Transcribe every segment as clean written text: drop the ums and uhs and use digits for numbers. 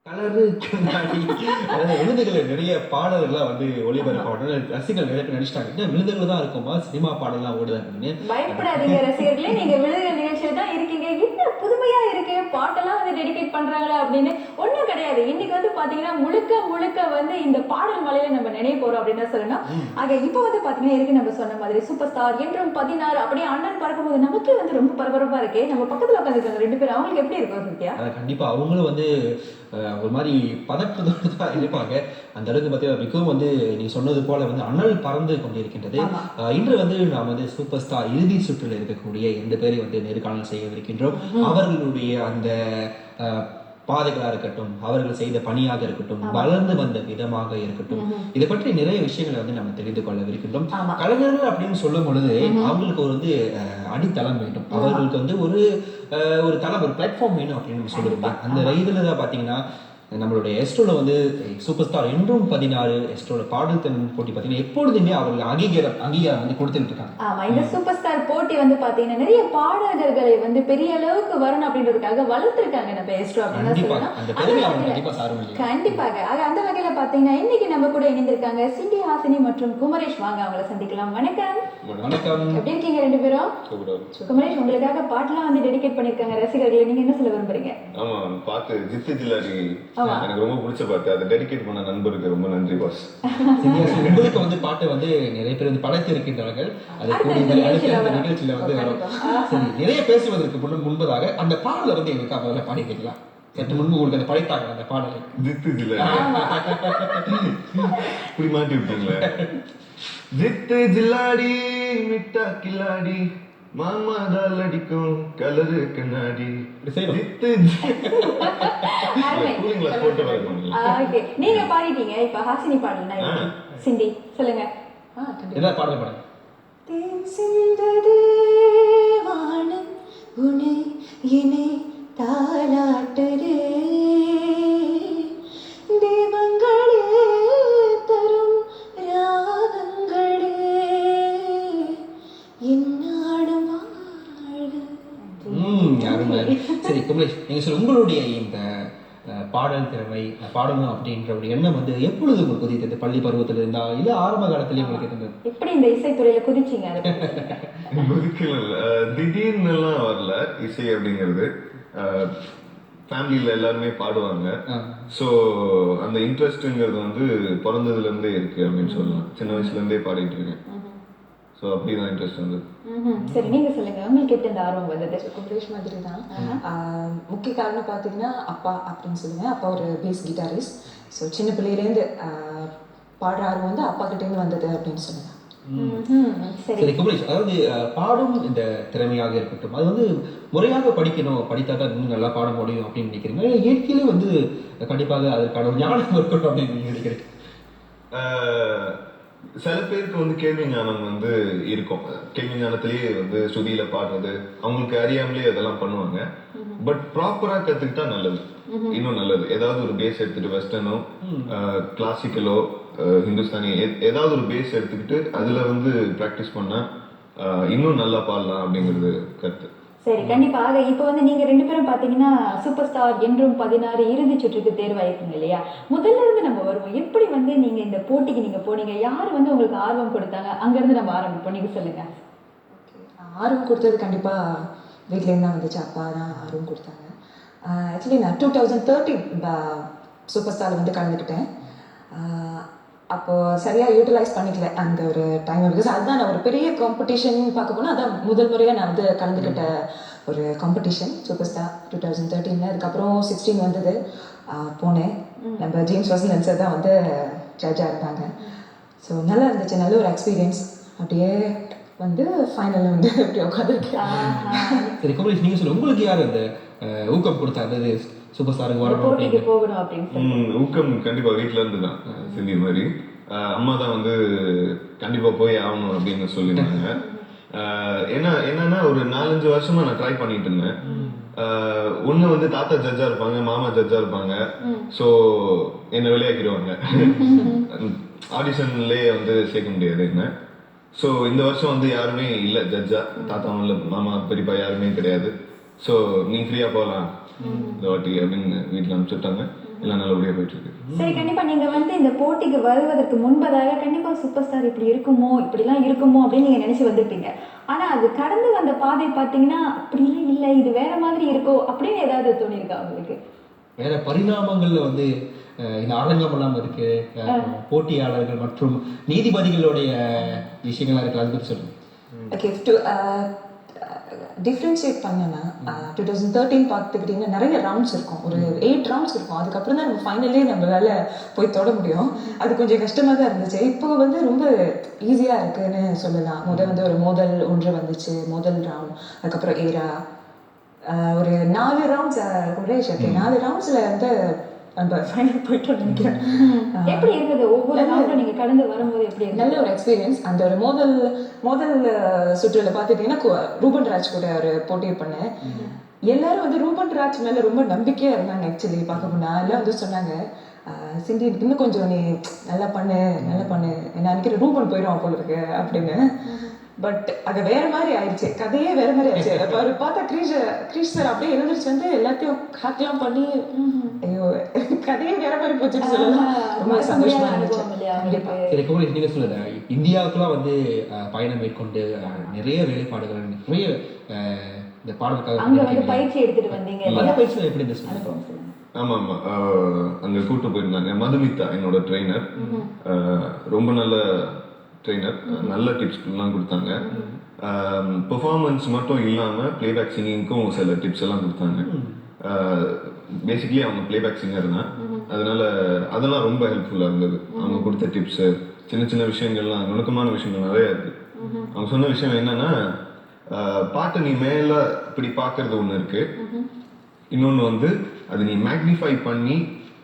Colour கண்ணாடி அதாவது விழுதுகளை நிறைய பாடல்கள்லாம் வந்து ஒளிபரப்பான ரசிகர்கள் நிறைய பேர் நடிச்சிட்டாங்க. என்ன விழுதுகள் தான் இருக்குமா சினிமா பாடல்லாம் ஓடுது அப்படின்னு. பயப்படாதீங்க ரசிகர்களே, நீங்க விழுதுகள் நிகழ்ச்சியில தான் இருக்கீங்க. என்ன புதுமையா இருக்கு, பாட்டெல்லாம் வந்து டெடிகேட் பண்றாங்களா அப்படின்னு ஒண்ணும் கிடையாது. இன்னைக்கு வந்து பாத்தீங்கன்னா முழுக்க முழுக்க வந்து இந்த பாடல் மலையில நம்ம நினைவு போறோம் அப்படின்னு தான் சொல்லணும். ஆக இப்ப வந்து பாத்தீங்கன்னா இருக்கு நம்ம சொன்ன மாதிரி சூப்பர் ஸ்டார் என்றும் 16 அப்படியே அண்ணன் பறக்கும்போது நமக்கே வந்து ரொம்ப பரபரப்பா இருக்கு. நம்ம பக்கத்துல உட்காந்துருக்காங்க 2 பேரும், அவங்களுக்கு எப்படி இருக்கும் சத்யா? கண்டிப்பா அவங்களும் வந்து ஒரு மாதிரி பதற்றத்தோடு தான் இருப்பாங்க. அந்த அளவுக்கு பார்த்தீங்கன்னா மிகவும் வந்து நீ சொன்னது போல வந்து அனல் பறந்து கொண்டிருக்கின்றது. இன்று வந்து நாம் வந்து சூப்பர் ஸ்டார் இறுதி சுற்றில் இருக்கக்கூடிய 2 பேரை வந்து நேர்காணல் செய்யவிருக்கின்றோம். அவர்களுடைய அந்த பாதைகளாக இருக்கட்டும், அவர்கள் செய்த பணியாக இருக்கட்டும், வளர்ந்து வந்த விதமாக இருக்கட்டும், இதை பற்றி நிறைய விஷயங்களை வந்து நம்ம தெரிந்து கொள்ளவிருக்கின்றோம். கலைஞர்கள் அப்படின்னு சொல்லும் பொழுது அவங்களுக்கு ஒரு வந்து அடித்தளம் வேண்டும். அவர்களுக்கு வந்து ஒரு தளம், ஒரு பிளாட்ஃபார்ம் வேணும் அப்படின்னு நம்ம சொல்லுவோம். அந்த இதுல தான் பாத்தீங்கன்னா நம்மளுடைய எஸ்ட்ரோல வந்து சூப்பர் ஸ்டார் என்றும் 16 எஸ்ட்ரோல பாடல் திறன் போட்டி பார்த்தீங்கன்னா எப்பொழுதுமே அவர்கள் அங்கீகாரம் வந்து கொடுத்துட்டு இருக்காங்க. ஆமா, இந்த சூப்பர் ஸ்டார் போட்டி வந்து பாத்தீங்கன்னா நிறைய பாடகர்களை வந்து பெரிய அளவுக்கு வரணும் அப்படின்றதுக்காக வளர்த்திருக்காங்க நம்ம எஸ்ட்ரோ அப்படின்னு சொல்லலாம். கண்டிப்பாக. ஆக அந்த வகையில பாத்தீங்கன்னா இன்னைக்கு நம்ம கூட இணைந்திருக்காங்க சிண்டி ஹாசினி மற்றும் குமரேஷ். வாங்க அவங்கள சந்திக்கலாம். வணக்கம். வணக்கம். எப்படி இருக்கீங்க 2 பேரும்? குமரேஷ், உங்களுக்காக பாட்டெல்லாம் வந்து டெடிகேட் பண்ணிருக்காங்க ரசிகர்களை, நீங்க என்ன சொல்ல விரும்புறீங்க? ஆமா, பாட்டு ஜித்து ஜில்லாடி எனக்கு ரொம்ப பிடிச்ச பாட்டு. அதை டெடிகேட் பண்ண நண்பருக்கு ரொம்ப நன்றி பாஸ். உங்களுக்கு வந்து பாட்டு வந்து நிறைய பேர் வந்து படைத்து இருக்கின்றார்கள். அது நிகழ்ச்சியில வந்து சரி, நிறைய பேசுவதற்கு முன்பதாக அந்த பாடலை வந்து எங்களுக்கு அவங்கள பாடிக்கலாம். சற்று முன்பு உங்களுக்கு அதை படைத்தாங்க அந்த பாடலை. ஜித்து ஜில்லாடி இப்படி மாட்டி விட்டீங்களே. ஜித்து ஜில்லாடி மிட்டா கில்லாடி மாமா தால் அடிக்கும் கலரு கண்ணாடி. நீங்க பாடிட்டீங்க, இப்ப ஹாசினி பாடலனா சிண்டி சொல்லுங்க. பாடல் பாடுங்க. தேன் சிந்ததே வானம் உனை இணை தாலாட்டுதே தேவங்களே தரும் ராகங்களே என்னாடும் சரி குமரேஷ், நீங்க சொல்ல உங்களுடைய இந்த பாடல் திறமை பாடணும் அப்படின்ற ஒரு எண்ணம் வந்து எப்பொழுது உங்களுக்கு குதித்தது? பள்ளி பருவத்தில் இருந்தா இல்ல ஆரம்ப காலத்திலேயே உங்களுக்கு இருந்தது? எப்படி இந்த இசைத்துறையில குதிச்சீங்க? திடீர்னு எல்லாம் வரல இசை அப்படிங்கிறது. ஃபேமிலியில எல்லாருமே பாடுவாங்க. ஸோ அந்த இன்ட்ரெஸ்ட்ங்கிறது வந்து பிறந்ததுல இருந்தே இருக்கு அப்படின்னு சொல்லலாம். சின்ன வயசுல இருந்தே பாடிட்டு இருக்கேன். ஸோ அப்படிதான் இன்ட்ரெஸ்ட் வந்தது. சரி, நீங்க சொல்லுங்க, உங்களுக்கு எப்படி இந்த ஆர்வம் வந்தது? குமரேஷ் மாதிரி தான். முக்கிய காரணம் பார்த்தீங்கன்னா அப்பா அப்படின்னு சொல்லுவேன். அப்பா ஒரு பேஸ் கிட்டாரிஸ்ட். ஸோ சின்ன பிள்ளையிலேருந்து பாடுற ஆர்வம் வந்து அப்பா கிட்டேருந்து வந்தது அப்படின்னு சொல்லுவேன். சரி குமரேஷ், அதாவது பாடும் இந்த திறமையாக இருக்கட்டும், அது வந்து முறையாக படிக்கணும், படித்தா தான் இன்னும் நல்லா பாட முடியும் அப்படின்னு நினைக்கிறீங்க. இயற்கையிலே வந்து கண்டிப்பாக அதற்கான ஒரு ஞானம் இருக்கட்டும் அப்படின்னு நினைக்கிறேன். சில பேருக்கு வந்து கேள்வி ஞானம் வந்து இருக்கும். கேள்வி ஞானத்திலேயே வந்து ஸ்ருதியில பாடுறது அவங்களுக்கு அறியாமலே அதெல்லாம் பண்ணுவாங்க. பட் ப்ராப்பரா கத்துக்கிட்டா நல்லது, இன்னும் நல்லது. ஏதாவது ஒரு பேஸ் எடுத்துட்டு வெஸ்டர்னோ கிளாசிக்கலோ ஹிந்துஸ்தானி ஏதாவது ஒரு பேஸ் எடுத்துக்கிட்டு அதுல வந்து பிராக்டிஸ் பண்ணா இன்னும் நல்லா பாடலாம் அப்படிங்கிறது கருத்து. சரி, கண்டிப்பாக. இப்போ வந்து நீங்க 2 பேரும் பாத்தீங்கன்னா சூப்பர் ஸ்டார் என்றும் 16 இறுதி சுற்றுக்கு தேர்வாயிருக்கீங்க இல்லையா? முதல்ல இருந்து நம்ம வருவோம். எப்படி வந்து நீங்க இந்த போட்டிக்கு நீங்க போனீங்க? யார் வந்து உங்களுக்கு ஆர்வம் கொடுத்தாங்க? அங்கிருந்து நம்ம ஆரம்பிப்போம். நீங்க சொல்லுங்க. ஆர்வம் கொடுத்தது கண்டிப்பா வீட்லேருந்து தான் வந்துச்சு. அப்பா தான் ஆர்வம் கொடுத்தாங்க. ஆக்சுவலி நான் 2013 சூப்பர் ஸ்டாரில் வந்து கலந்துக்கிட்டேன். அப்போது சரியாக யூட்டிலைஸ் பண்ணிக்கல அந்த ஒரு டைம். பிகாஸ் அதுதான் நான் ஒரு பெரிய காம்படிஷன் பார்க்க போனால் அதான் முதல் முறையாக நான் வந்து கலந்துக்கிட்ட ஒரு காம்படிஷன் சூப்பர் ஸ்டார் 2013. அதுக்கப்புறம் 16 வந்தது, போனேன். நம்ம ஜேம்ஸ் வசந்தன் சார் தான் வந்து ஜட்ஜாக இருந்தாங்க. ஸோ நல்லா இருந்துச்சு, நல்ல ஒரு எக்ஸ்பீரியன்ஸ். அப்படியே வந்து ஃபைனலில் வந்து அப்படி உட்காந்துருக்கேன். சரி குமரேஷ், நீங்கள் சொல்லுங்கள், உங்களுக்கு யார் அந்த ஊக்கம் கொடுத்தாங்க சூப்பர் ஸ்டாருக்கு போகணும் அப்படின்னு? ஊக்கம் கண்டிப்பா வீட்டுல இருந்து தான். சிந்தி மாதிரி அம்மா தான் வந்து கண்டிப்பா போய் ஆகணும் அப்படின்னு சொல்லியிருந்தாங்க. என்னன்னா ஒரு 4-5 வருஷமா நான் ட்ரை பண்ணிட்டு இருந்தேன். ஒண்ணு வந்து தாத்தா ஜட்ஜா இருப்பாங்க, மாமா ஜட்ஜா இருப்பாங்க. ஸோ என்ன விளையாக்கிடுவாங்க, ஆடிஷன்லயே வந்து சேர்க்க முடியாது என்ன. ஸோ இந்த வருஷம் வந்து யாருமே இல்லை ஜட்ஜா, தாத்தாவும் இல்லை, மாமா பெரியப்பா யாருமே கிடையாது. ஸோ நீ ஃப்ரீயாக போகலாம் இந்த வாட்டி அப்படின்னு வீட்டில் அனுப்பிச்சுட்டாங்க. எல்லாம் நல்லபடியாக போயிட்டு இருக்கு. சரி, கண்டிப்பா நீங்க வந்து இந்த போட்டிக்கு வருவதற்கு முன்பதாக கண்டிப்பா சூப்பர் ஸ்டார் இப்படி இருக்குமோ இப்படிலாம் இருக்குமோ அப்படின்னு நீங்க நினைச்சு வந்திருப்பீங்க. ஆனா அது கடந்து வந்த பாதை பாத்தீங்கன்னா அப்படிலாம் இல்லை, இது வேற மாதிரி இருக்கோ அப்படின்னு ஏதாவது தோணியிருக்கா உங்களுக்கு? வேற பரிணாமங்கள்ல வந்து இந்த அரங்கமெல்லாம் இருக்கு, போட்டியாளர்கள் மற்றும் நீதிபதிகளுடைய விஷயங்கள்லாம் இருக்கு, அதை பற்றி சொல்லுங்க. ஓகே, டு டிஃப்ரென்ஷியேட் பண்ணனா 2013 பார்த்துக்கிட்டிங்கன்னா நிறைய ரவுண்ட்ஸ் இருக்கும், ஒரு 8 ரவுண்ட்ஸ் இருக்கும். அதுக்கப்புறம் தான் நம்ம ஃபைனலே நம்மளால போய் தொட முடியும். அது கொஞ்சம் கஷ்டமாக தான் இருந்துச்சு. இப்போ வந்து ரொம்ப ஈஸியாக இருக்குன்னு சொல்லலாம். வந்து ஒரு மோதல் ஒன்று வந்துச்சு, முதல் ரவுண்ட். அதுக்கப்புறம் ஏரா ஒரு 4 ரவுண்ட்ஸ் குரேஷ். ஓகே, 4 ரவுண்ட்ஸில் வந்து நம்ம ஃபைனல் போயிட்டோம்னு நினைக்கிறேன். எப்படி இருக்குது ஒவ்வொரு ரவுண்டும் நீங்க கடந்து வரும்போது எப்படி இருக்கு? நல்ல ஒரு எக்ஸ்பீரியன்ஸ். அந்த ஒரு முதல் சுற்றுல பார்த்துட்டீங்கன்னா ரூபன் ராஜ் கூட ஒரு போட்டி பண்ணேன். எல்லாரும் வந்து ரூபன் ராஜ் மேல ரொம்ப நம்பிக்கையா இருந்தாங்க. ஆக்சுவலி பார்க்க போனா எல்லாம் வந்து சொன்னாங்க, சிண்டி இன்னும் கொஞ்சம் நீ நல்லா பண்ணு நான் நினைக்கிறேன் ரூபன் போயிடும் போல இருக்கு அப்படின்னு. பட் அது வேற மாதிரி ஆயிடுச்சு, கதையே வேற மாதிரி ஆயிடுச்சு. அப்ப அவர் பார்த்தா கிரீஷ் சார் அப்படியே எழுந்திரிச்சு வந்து எல்லாத்தையும் ஹேக்லாம் பண்ணி ஐயோ கதையே வேற மாதிரி போச்சுன்னு சொல்லலாம். ரொம்ப சந்தோஷமா இருந்துச்சு. சரி குமரேஷ், நீங்க சொல்லுங்க, இந்தியாவுக்குலாம் வந்து பயணம் மேற்கொண்டு நிறைய வேலைப்பாடுகள், நிறைய இந்த பாடலுக்காக அங்க வந்து பயிற்சி எடுத்துட்டு வந்தீங்க. அந்த பயிற்சி எப்படி இருந்துச்சு? ஆமாம் ஆமாம், அங்கே கூப்பிட்டு போயிருந்தாங்க. மதுமிதா என்னோட ட்ரெயினர், ரொம்ப நல்ல ட்ரெயினர், நல்ல டிப்ஸ்லாம் கொடுத்தாங்க. பெர்ஃபார்மன்ஸ் மட்டும் இல்லாமல் பிளேபேக் சிங்கிங்க்கும் சில டிப்ஸ் எல்லாம் கொடுத்தாங்க. பேசிக்கலி அவங்க பிளேபேக் சிங்கர் தான், அதனால அதெல்லாம் ரொம்ப ஹெல்ப்ஃபுல்லாக இருந்தது. அவங்க கொடுத்த டிப்ஸு, சின்ன சின்ன விஷயங்கள்லாம், நுணுக்கமான விஷயங்கள் நிறைய இருக்கு. அவங்க சொன்ன விஷயம் என்னன்னா, பாட்டை நீ மேலே இப்படி பார்க்கறது ஒன்று இருக்கு, இன்னொன்று வந்து அது நீ மேக்னிஃபை பண்ணி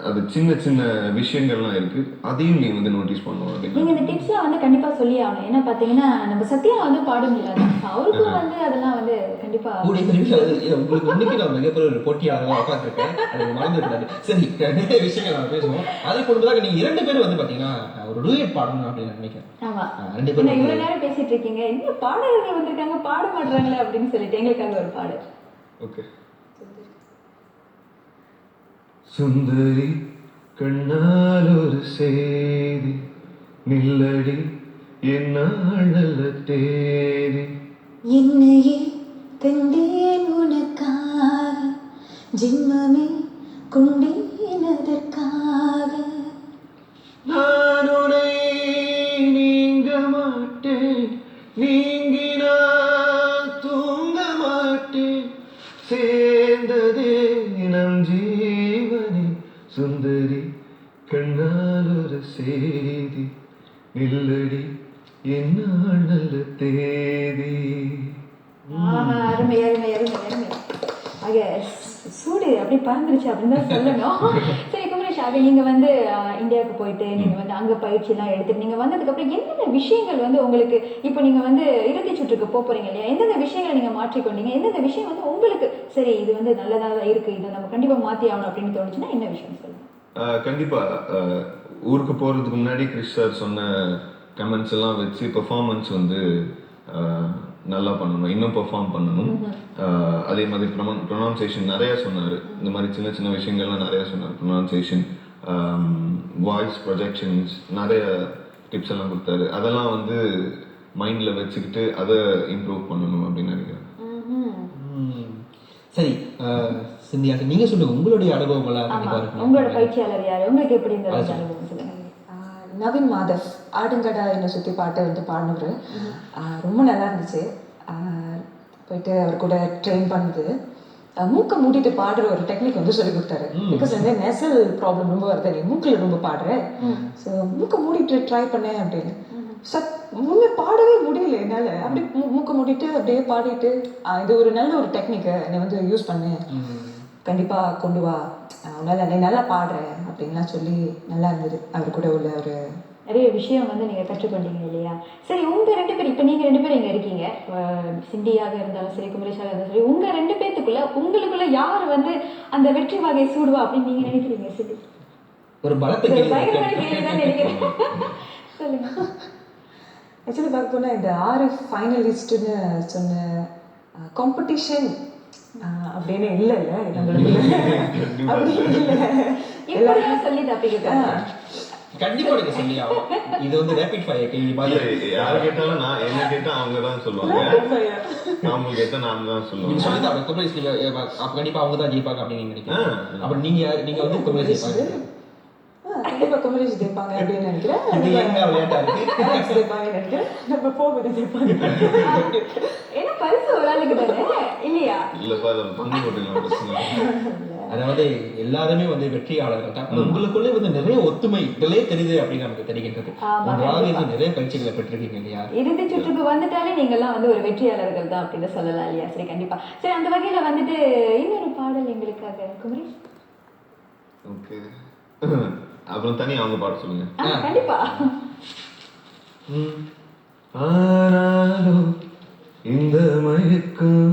அது சின்ன சின்ன விஷயங்கள்லாம் இருக்கு, அதையும் நீ வந்து நோட்டீஸ் பண்ணுவோம். நீங்க இந்த டிப்ஸ்லாம் வந்து கண்டிப்பா சொல்லி ஆகணும். ஏன்னா பாத்தீங்கன்னா நம்ம சத்யா வந்து பாடுங்களா, அவருக்கும் வந்து அதெல்லாம் வந்து கண்டிப்பா உங்களுக்கு இன்னைக்கு நான் மிகப்பெரிய ஒரு போட்டியாளராக உட்காந்துருக்கேன், அது மறந்துருக்காது. சரி, நிறைய விஷயங்கள் நான் பேசுவோம். அதே பொழுதுதாக நீங்க 2 பேரும் வந்து பாத்தீங்கன்னா ஒரு டூயட் பாடணும் அப்படின்னு நினைக்கிறேன். ஆமா, 2 பேரும் இவ்வளவு நேரம் பேசிட்டு இருக்கீங்க, இன்னும் பாடகர்கள் வந்திருக்காங்க பாட மாட்டாங்களே அப்படின்னு சொல்லிட்டு எங்களுக்காக ஒரு பாடு. ஓகே. சுந்தரி கண்ணால் ஒரு செய்தி, நில்லடி என்னால் நல்ல தேதி, என்னையே தந்தேன் உனக்காக, ஜென்மமே கொண்டேன் அதற்காக, நான் உன்னை நீங்க மாட்டேன், நீங்கினால் தூங்க மாட்டேன், சேர்ந்ததே நம் ஜீவனே, சுந்தரி கண்ணால் ஒரு செய்தி, நில்லடி என்னால் நல்ல தேதி. அருமை அருமை அருமை அருமை. ஆக சூடு அப்படி பறந்துருச்சு அப்படின்னு தான் சொல்லணும். சரி குமரேஷ், ஆக நீங்க வந்து இந்தியாவுக்கு போயிட்டு நீங்க வந்து அங்க பயிற்சி எல்லாம் எடுத்துட்டு நீங்க வந்ததுக்கு அப்புறம் எந்தெந்த விஷயங்கள் வந்து உங்களுக்கு, இப்போ நீங்க வந்து இறுதி சுற்றுக்கு போறீங்க இல்லையா, எந்தெந்த விஷயங்களை நீங்க மாற்றிக்கொண்டீங்க, எந்தெந்த விஷயம் வந்து உங்களுக்கு சரி இது வந்து நல்லதாக இருக்கு, இதை நம்ம கண்டிப்பா மாத்தி ஆகணும் அப்படின்னு தோணுச்சுன்னா என்ன விஷயம் சொல்லுங்க? கண்டிப்பா ஊருக்கு போறதுக்கு முன்னாடி கிறிஸ் சார் சொன்ன கமெண்ட்ஸ் எல்லாம் வச்சு பெர்ஃபார்மன்ஸ் வந்து நல்லா பண்ணணும், இன்னும் பெர்ஃபார்ம் பண்ணணும். அதே மாதிரி ப்ரொனவுன்சியேஷன் நிறைய சொன்னார். இந்த மாதிரி சின்ன சின்ன விஷயங்கள்லாம் நிறைய சொன்னார். ப்ரொனவுன்சியேஷன், வாய்ஸ் ப்ரொஜெக்ஷன்ஸ், நிறைய டிப்ஸ் எல்லாம் கொடுத்தாரு. அதெல்லாம் வந்து மைண்டில் வச்சுக்கிட்டு அதை இம்ப்ரூவ் பண்ணணும் அப்படின்னு நினைக்கிறேன். சரி சிந்தியா, நீங்க சொல்லுங்க உங்களுடைய அனுபவங்கள்லாம். உங்களோட பயிற்சியாளர் யாரு, உங்களுக்கு எப்படி இருந்த அனுபவம் சொல்லுங்க. நவீன் மாதவ் ஆடுங்கடா என்னை சுற்றி பாட்டை வந்து பாடினவர். ரொம்ப நல்லா இருந்துச்சு. போயிட்டு அவர் கூட ட்ரெயின் பண்ணுது. மூக்கை மூடிட்டு பாடுற ஒரு டெக்னிக் வந்து சொல்லி கொடுத்தாரு. பிகாஸ் வந்து நெசல் ப்ராப்ளம் ரொம்ப வருது, நீ மூக்கில் ரொம்ப பாடுறேன், ஸோ மூக்கை மூடிட்டு ட்ரை பண்ணேன் அப்படின்னு. முன்னே பாடவே முடியல என்னால். அப்படி மூக்கை மூடிட்டு அப்படியே பாடிட்டு, இது ஒரு நல்ல ஒரு டெக்னிக்கை நீ வந்து யூஸ் பண்ணு, கண்டிப்பாக கொண்டு வா, உன்னால் நீ நல்லா பாடுற அப்படின்லாம் சொல்லி நல்லா இருந்தது. அவர் கூட உள்ள ஒரு நிறைய விஷயம் வந்து நீங்கள் கற்றுக்கொண்டீங்க இல்லையா? சரி, உங்கள் 2 பேர், இப்போ நீங்கள் 2 பேர் இங்கே இருக்கீங்க, சிண்டியாக இருந்தாலும் சரி குமரேஷாக இருந்தாலும் சரி, உங்கள் 2 பேர்த்துக்குள்ள உங்களுக்குள்ள யார் வந்து அந்த வெற்றி வகை சூடுவா அப்படின்னு நீங்கள் நினைக்கிறீங்க? சிண்டி, ஒரு பலத்தை பயங்கரமான கேள்வி தான் நினைக்கிறேன், சொல்லுங்க. ஆக்சுவலி பார்க்க போனால் இந்த 6 ஃபைனலிஸ்ட்டுன்னு சொன்ன காம்படிஷன் அப்படின்னு இல்லை நம்மளுக்கு அப்படி இல்லை இப்படிதான் சொல்லி தப்பிக்கிட்டேன். கண்டிப்பா நீங்க சொல்லி ஆகணும். இது வந்து ரேபிட் ஃபயர் கேள்வி மாதிரி. யாரு கேட்டாலும் நான் என்ன கேட்டா அவங்க தான் சொல்லுவாங்க, அவங்க கேட்டா நான் தான் சொல்லுவாங்க. நீங்க சொல்லி தான் குமரேஷ் அப்ப கண்டிப்பா அவங்க தான் ஜெயிப்பாங்க அப்படின்னு நீங்க நினைக்கிறேன். அப்புறம் நீங்க வந்து குமரேஷ் ஜெயிப்பாங்க. கண்டிப்பா குமரேஷ் ஜெயிப்பாங்க அப்படின்னு நினைக்கிறேன். இது என்ன விளையாட்டா இருக்கு? ஜெயிப்பாங்கன்னு நினைக்கிறேன். நம்ம போகுது ஜெயிப்பாங்க. ஏன்னா பரிசு ஒரு ஆளுக்கு தானே இல்லையா? இல்லப்பா அதை பங்கு போட்டுக்கலாம், பிரச்சனை இல்லை. அதாவது எல்லாருமே வந்து வெற்றியாளர்கள் தான். உங்களுக்குள்ளே வந்து நிறைய ஒத்துமை இதிலே தெரியுது அப்படின்னு நமக்கு தெரிகின்றது. உங்களாக இருந்து நிறைய பயிற்சிகளை பெற்றிருக்கீங்க இல்லையா? இறுதி சுற்றுக்கு வந்துட்டாலே நீங்கெல்லாம் வந்து ஒரு வெற்றியாளர்கள் தான் அப்படின்னு சொல்லலாம் இல்லையா? சரி, கண்டிப்பா. சரி, அந்த வகையில வந்துட்டு இன்னொரு பாடல் எங்களுக்காக குமரேஷ். ஓகே, அப்புறம் தனி அவங்க பாட்டு சொல்லுங்க. கண்டிப்பா. ஆனாலும் இந்த மயக்கம்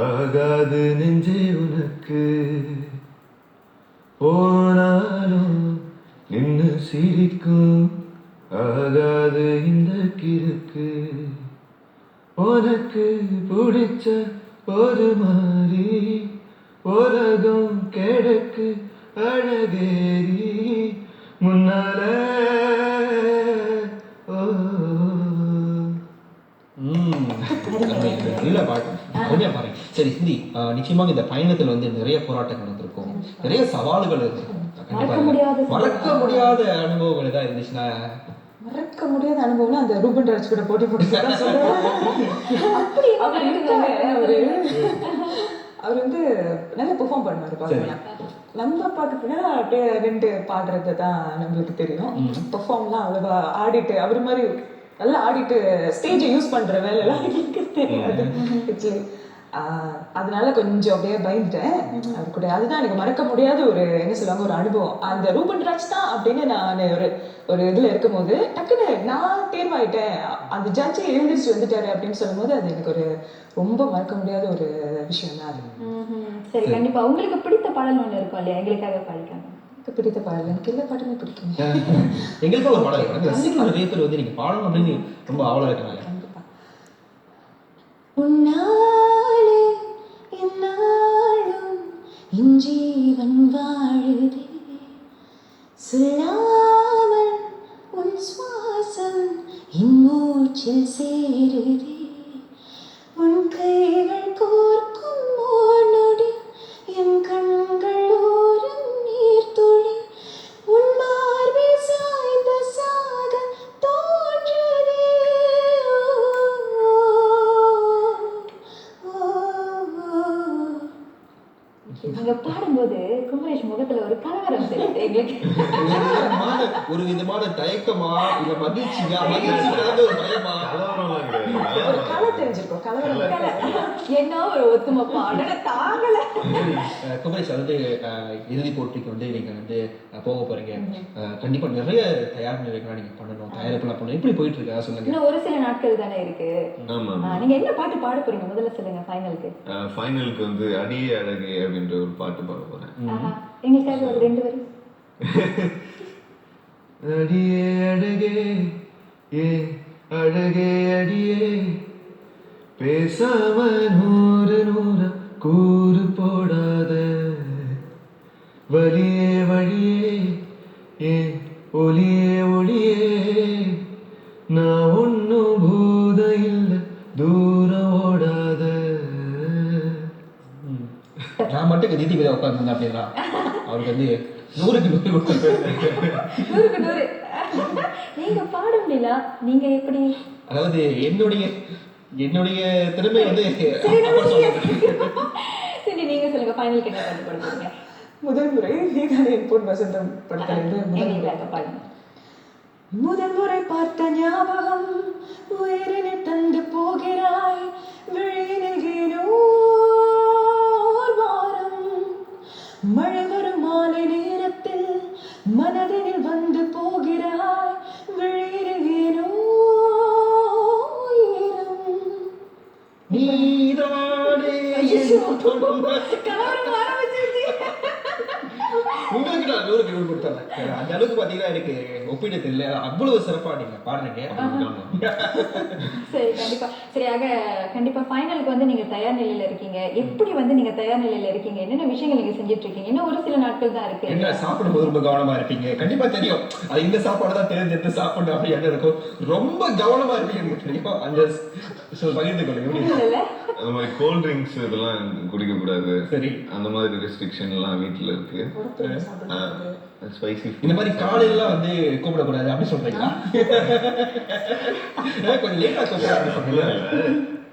ஆகாது நெஞ்சே உனக்கு, போனாலும் நின்னு சிரிக்கும் ஆகாது இந்த கிறுக்கு, உனக்கு பிடிச்ச ஒரு மாதிரி உலகம் கிடக்கு அழகேரி முன்னால. நல்ல பாட்டு, அருமையா பாருங்க. சரி சிந்தி, நிச்சயமாக இந்த பயணத்துல வந்து நிறைய போராட்டங்கள் வந்திருக்கும், நிறைய சவால்கள் இருக்கும். மறக்க முடியாத அனுபவங்கள் ஏதாவது இருந்துச்சுன்னா? மறக்க முடியாத அனுபவம்னா அந்த ரூபன் ராஜ் கூட போட்டி போட்டு அவர் வந்து நல்லா பெர்ஃபார்ம் பண்ணுவாரு. பாருங்க, நம்ம பார்க்கறதுனா அப்படியே ரெண்டு பாடுறது தான் நம்மளுக்கு தெரியும். பெர்ஃபார்ம்லாம் அவ்வளவா ஆடிட்டு அவர் மாதிரி நல்லா ஆடிட்டு ஸ்டேஜை யூஸ் பண்ற வேலைலாம் எனக்கு தெரியாது ஆக்சுவலி. அதனால கொஞ்சம் அப்படியே பயந்துட்டேன் அவர் கூட. அதுதான் எனக்கு மறக்க முடியாத ஒரு என்ன சொல்லுவாங்க ஒரு அனுபவம். அந்த ரூபன் ராஜ் தான் அப்படின்னு நான் ஒரு இதுல இருக்கும்போது டக்குன்னு நான் தேர்வாயிட்டேன், அந்த ஜட்ஜை எழுந்திரிச்சு வந்துட்டாரு அப்படின்னு சொல்லும் போது அது எனக்கு ஒரு ரொம்ப மறக்க முடியாத ஒரு விஷயம் தான் அது. சரி, கண்டிப்பா. உங்களுக்கு பிடித்த பாடல் ஒண்ணு இருக்கும் இல்லையா? எங்களுக்காக பாடிக்காங்க. பிடித்த பாடல் எனக்கு எல்லா பாட்டுமே பிடிக்கும். எங்களுக்கு ஒரு பாடல் ரசிகர்கள் நிறைய பேர் வந்து நீங்க பாடணும் அப்படின்னு ரொம்ப ஆவலா இருக்காங்க. கண்டிப்பா. உன்னாலே என்னாலும் என் ஜீவன் வாழுதே, சொல்லாமல் உன் சுவாசம் என் மூச்சில் சேருதே, உன் கைகள் கோர்க்கும் நொடி என் கண்கள் ஓரம் நீர் துளி, உன் மார்பில் சாய்ந்த சாக தோன்றுதே. நீங்க பாடும்போது குமரேஷ் முகத்துல ஒரு கலவரம் தெரியுது எங்களுக்கு. ஒரு விதமான தயக்கமா இல்ல மகிழ்ச்சியா, மகிழ்ச்சி கலந்த ஒரு பயமா? ஒரு கலை தெரிஞ்சிருக்கும், கலவரம் என்ன ஒரு ஒத்துமை பாடல தாங்கல. குமரேஷ் வந்து இறுதி போட்டிக்கு வந்து நீங்க வந்து போக போறீங்க. கண்டிப்பா நிறைய தயார் நிலைகள்லாம் நீங்க பண்ணணும், தயாரிப்புலாம் பண்ணணும். எப்படி போயிட்டு இருக்கா சொல்லுங்க. இன்னும் ஒரு சில நாட்கள் தானே இருக்கு. நீங்க என்ன பாட்டு பாட போறீங்க முதல்ல சொல்லுங்க. ஃபைனலுக்கு வந்து அடியே அழகே அப்படின்ற ஒரு பாட்டு பாட போறேன். எங்களுக்காக ஒரு 2 வரி. அடியே அழகே ஏ அழகே அடியே, பேசாம 100 கூறு போடாத, வலியே வழியே ஏன் ஒளியே ஒளியே, நான் ஒன்னும் பூத இல்ல தூரம் ஓடாத. நான் மட்டும் நீதி மீது உட்காந்து அப்படின்னா அவருக்கு வந்து 100க்கு 100 கொடுத்து 100க்கு 100. நீங்க பாட முடியல, நீங்க எப்படி? அதாவது என்னுடைய திறமை வந்து சரி, நீங்க சொல்லுங்க. ஃபைனலுக்கு என்ன பாட்டு பாட போறீங்க? முதல் முறை நீதான் என் பொன் வசந்தம் படத்திலிருந்து எங்களுக்காக பாடுங்க. முதல் முறை பார்த்த ஞாபகம் உயிரினை தந்து போகிறாய், விழியினில் ஏனோ வாரம், மழை வரும் மாலை நேரத்தில் மனதினில் வந்து போகிறாய், விழியினில் ஏனோ ஈரம். நீதானே உங்களுக்கு நான் அளவுக்கு இவரு கொடுத்தாங்க. அந்த அளவுக்கு பாத்தீங்கன்னா எனக்கு ஒப்பிட தெரியல, அவ்வளவு சிறப்பா நீங்க பாடுறீங்க. சரி கண்டிப்பா. சரியாக கண்டிப்பா ஃபைனலுக்கு வந்து நீங்க தயார் நிலையில இருக்கீங்க. எப்படி வந்து நீங்க தயார் நிலையில இருக்கீங்க, என்னென்ன விஷயங்கள் நீங்க செஞ்சுட்டு இருக்கீங்க, இன்னும் ஒரு சில நாட்கள் தான் இருக்கு. என்ன சாப்பிடும்போது ரொம்ப கவனமா இருப்பீங்க, கண்டிப்பா தெரியும். அது இந்த சாப்பாடு தான் தேர்ந்தெடுத்து சாப்பிடணும் அப்படி என்ன இருக்கும், ரொம்ப கவனமா இருப்பீங்க எனக்கு தெரியும். அந்த பகிர்ந்து கொள்ளுங்க. அந்த மாதிரி கோல்ட் ட்ரிங்க்ஸ் இதெல்லாம் குடிக்க கூடாது, சரி, அந்த மாதிரி ரெஸ்ட்ரிக்ஷன் எல்லாம் வீட்டுல இருக்கு. ஸ்பைசி இந்த மாதிரி காலையில வந்து கூப்பிடக்கூடாது அப்படி சொல்றீங்களா? கொஞ்சம் லேட்டா கூப்பிட அப்படி சொல்றீங்களா?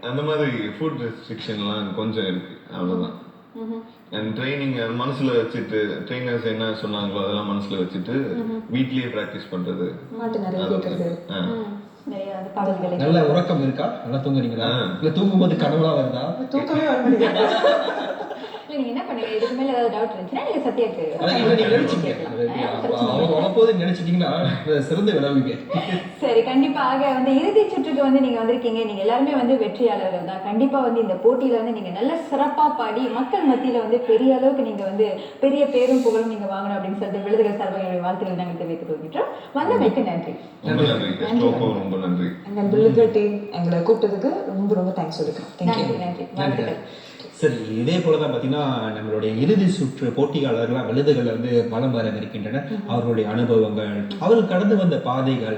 அந்த மாதிரி ஃபுட் ரெஸ்ட்ரிக்ஷன்லாம் கொஞ்சம் இருக்கு, அவ்வளவுதான். அண்ட் ட்ரைனிங் மனசுல வச்சுட்டு, ட்ரைனர்ஸ் என்ன சொன்னாங்களோ அதெல்லாம் மனசுல வச்சுட்டு வீட்லயே பிராக்டிஸ் பண்றது. நல்ல உறக்கம் இருக்கா? நல்லா தூங்குறீங்களா? இல்ல தூங்கும்போது கனவுலாம் வருதா? தூக்கமே வர முடியாது. நீங்க என்ன பண்ணுங்க, இதுக்கு மேல ஏதாவது டவுட் இருந்துச்சுன்னா நீங்க சத்யாக்கு நினைச்சிட்டீங்கன்னா சிறந்த விளைவுங்க. சரி கண்டிப்பாக வந்து இறுதி சுற்றுக்கு வந்து நீங்க வந்திருக்கீங்க. நீங்க எல்லாருமே வந்து வெற்றியாளர்கள் தான். கண்டிப்பா வந்து இந்த போட்டியில வந்து நீங்க நல்ல சிறப்பா பாடி மக்கள் மத்தியில வந்து பெரிய அளவுக்கு நீங்க வந்து பெரிய பேரும் புகழும் நீங்க வாங்கணும் அப்படின்னு சொல்லிட்டு விழுதுகள் சார்பாக வாழ்த்துக்கள் நாங்கள் தெரிவித்துக் கொள்கின்றோம். வந்தமைக்கு நன்றி. ரொம்ப நன்றி. எங்க விழுதுகள் டீம் எங்களை கூப்பிட்டதுக்கு ரொம்ப ரொம்ப தேங்க்ஸ் சொல்லிக்கிறோம். நன்றி நன்றி, வாழ்த்துக்கள். சரி, இதே போலதான் பாத்தீங்கன்னா நம்மளுடைய இறுதி சுற்று போட்டியாளர்களாம் விழுதுகள் வந்து பலம் வர இருக்கின்றன. அவர்களுடைய அனுபவங்கள், அவர்கள் கடந்து வந்த பாதைகள்,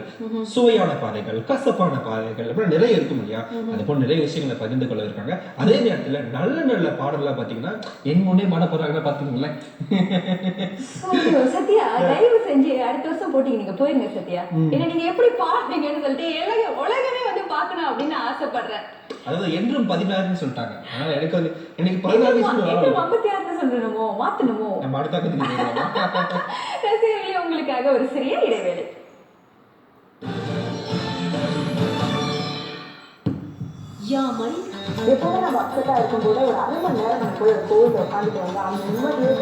சுவையான பாதைகள், கசப்பான பாதைகள், அப்புறம் நிறைய இருக்கும் இல்லையா, அது போல நிறைய விஷயங்களை பகிர்ந்து கொள்ள இருக்காங்க. அதே நேரத்துல நல்ல நல்ல பாடலாம் பாத்தீங்கன்னா என் முன்னே பாட போறாங்கன்னா பாத்தீங்களேன். சத்யா தயவு செஞ்சு அடுத்த வருஷம் போட்டிக்கு நீங்க போயிருங்க சத்யா. ஏன்னா நீங்க எப்படி பாடுறீங்கன்னு சொல்லிட்டு உலகமே வந்து பாக்கணும் அப்படின்னு ஆசைப்படுறேன். அதாவது என்றும் 16 சொல்லிட்டாங்க. ஆனா எனக்கு வந்து எனக்கு 16 56 சொல்லணுமோ மாத்தணுமோ நம்ம அடுத்த ரசிகர்களே, உங்களுக்காக ஒரு சிறிய இடைவேளை. எப்பவுமே நம்ம அப்செட்டா இருக்கும்போது ஒரு 1/2 மணி நேரம் நம்ம போய் ஒரு கோவில்ல உட்காந்துட்டு வந்தா அந்த நிம்மதியே